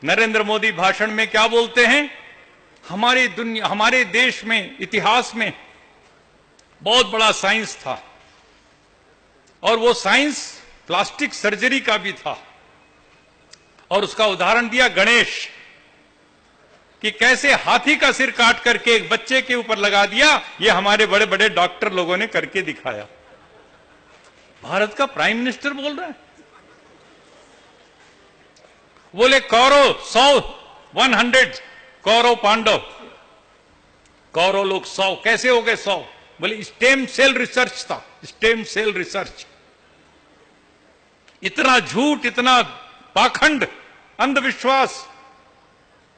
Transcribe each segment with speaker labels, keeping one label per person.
Speaker 1: नरेंद्र मोदी भाषण में क्या बोलते हैं? हमारे देश में, इतिहास में बहुत बड़ा साइंस था, और वो साइंस प्लास्टिक सर्जरी का भी था। और उसका उदाहरण दिया गणेश, कि कैसे हाथी का सिर काट करके एक बच्चे के ऊपर लगा दिया। ये हमारे बड़े बड़े डॉक्टर लोगों ने करके दिखाया। भारत का प्राइम मिनिस्टर बोल रहा है। बोले कौरव 100 कौरव पांडव, कौरव लोग 100 कैसे हो गए 100? बोले स्टेम सेल रिसर्च था, स्टेम सेल रिसर्च। इतना झूठ, इतना पाखंड, अंधविश्वास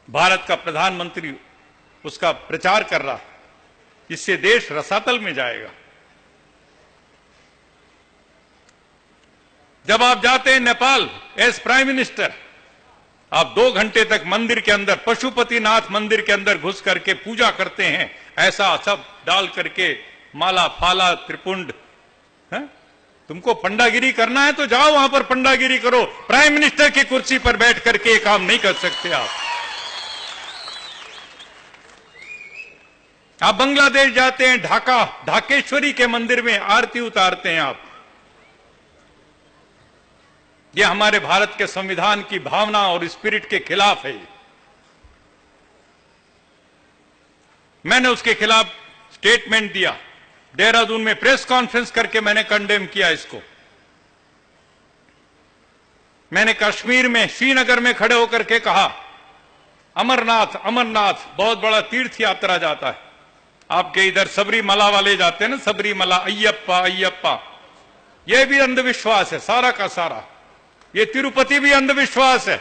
Speaker 1: भारत का प्रधानमंत्री उसका प्रचार कर रहा है। इससे देश रसातल में जाएगा। जब आप जाते हैं नेपाल एज प्राइम मिनिस्टर, आप 2 घंटे तक मंदिर के अंदर, पशुपतिनाथ मंदिर के अंदर घुस करके पूजा करते हैं, ऐसा सब डाल करके, माला फाला त्रिपुंड। तुमको पंडागिरी करना है तो जाओ वहां पर पंडागिरी करो। प्राइम मिनिस्टर की कुर्सी पर बैठ करके ये काम नहीं कर सकते आप बांग्लादेश जाते हैं, ढाकेश्वरी के मंदिर में आरती उतारते हैं आप। ये हमारे भारत के संविधान की भावना और स्पिरिट के खिलाफ है। मैंने उसके खिलाफ स्टेटमेंट दिया, देहरादून में प्रेस कॉन्फ्रेंस करके मैंने कंडेम किया इसको। मैंने कश्मीर में, श्रीनगर में खड़े होकर के कहा, अमरनाथ अमरनाथ बहुत बड़ा तीर्थ यात्रा जाता है। आपके इधर सबरीमला वाले जाते हैं ना, सबरीमला, अय्यप्पा अय्यप्पा, यह भी अंधविश्वास है सारा का सारा। ये तिरुपति भी अंधविश्वास है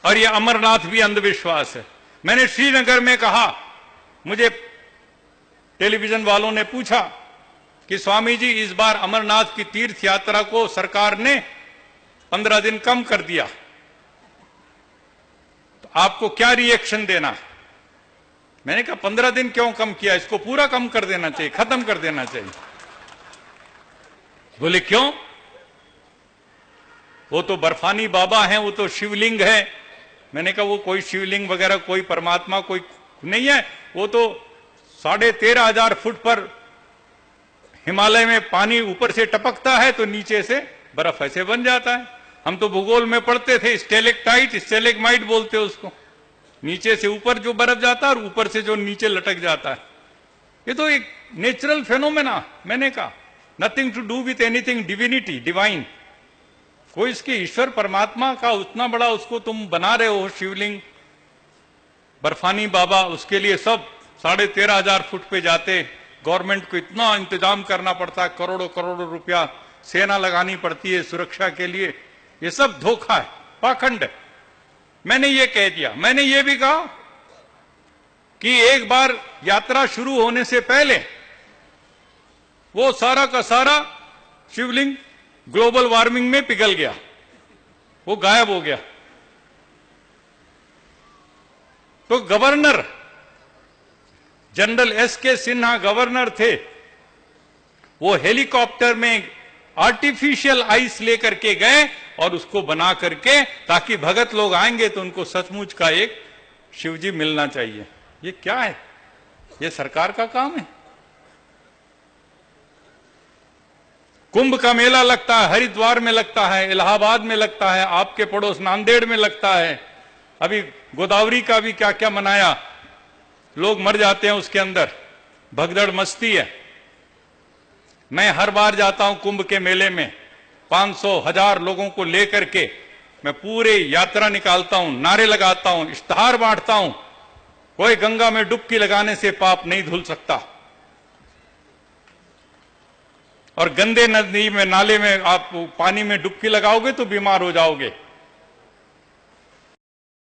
Speaker 1: और ये अमरनाथ भी अंधविश्वास है। मैंने श्रीनगर में कहा, मुझे टेलीविजन वालों ने पूछा कि स्वामी जी इस बार अमरनाथ की तीर्थ यात्रा को सरकार ने 15 दिन कम कर दिया, तो आपको क्या रिएक्शन देना? मैंने कहा 15 दिन क्यों कम किया, इसको पूरा कम कर देना चाहिए, खत्म कर देना चाहिए। बोले क्यों? वो तो बर्फानी बाबा हैं, वो तो शिवलिंग है। मैंने कहा वो कोई शिवलिंग वगैरह, कोई परमात्मा कोई नहीं है। वो तो 13,500 फुट पर हिमालय में पानी ऊपर से टपकता है तो नीचे से बर्फ ऐसे बन जाता है। हम तो भूगोल में पढ़ते थे, स्टेलेक्टाइट स्टेलेग्माइट बोलते उसको, नीचे से ऊपर जो बर्फ जाता है और ऊपर से जो नीचे लटक जाता है। ये तो एक नेचुरल फेनोमेना। मैंने कहा nothing to do with anything divinity, divine. कोई इसके ईश्वर परमात्मा का उतना बड़ा उसको तुम बना रहे हो शिवलिंग, बर्फानी बाबा, उसके लिए सब 13,500 फुट पे जाते। गवर्नमेंट को इतना इंतजाम करना पड़ता है, करोड़ों करोड़ों रुपया सेना लगानी पड़ती है सुरक्षा के लिए। ये सब धोखा है, पाखंड है। मैंने ये कह दिया। मैंने ये भी कहा कि एक बार यात्रा शुरू होने से पहले वो सारा का सारा शिवलिंग ग्लोबल वार्मिंग में पिघल गया, वो गायब हो गया। तो governor general SK. Sinha governor थे, वो हेलीकॉप्टर में आर्टिफिशियल आइस लेकर के गए और उसको बना करके, ताकि भगत लोग आएंगे तो उनको सचमुच का एक शिवजी मिलना चाहिए। ये क्या है? ये सरकार का काम है। कुंभ का मेला लगता है, हरिद्वार में लगता है, इलाहाबाद में लगता है, आपके पड़ोस नांदेड़ में लगता है। अभी गोदावरी का भी क्या क्या मनाया, लोग मर जाते हैं उसके अंदर, भगदड़ मस्ती है। मैं हर बार जाता हूं कुंभ के मेले में, 500 1000 लोगों को लेकर के मैं पूरे यात्रा निकालता हूं, नारे लगाता हूं, इश्तहार बांटता हूं। कोई गंगा में डुबकी लगाने से पाप नहीं धुल सकता, और गंदे नदी में, नाले में आप पानी में डुबकी लगाओगे तो बीमार हो जाओगे।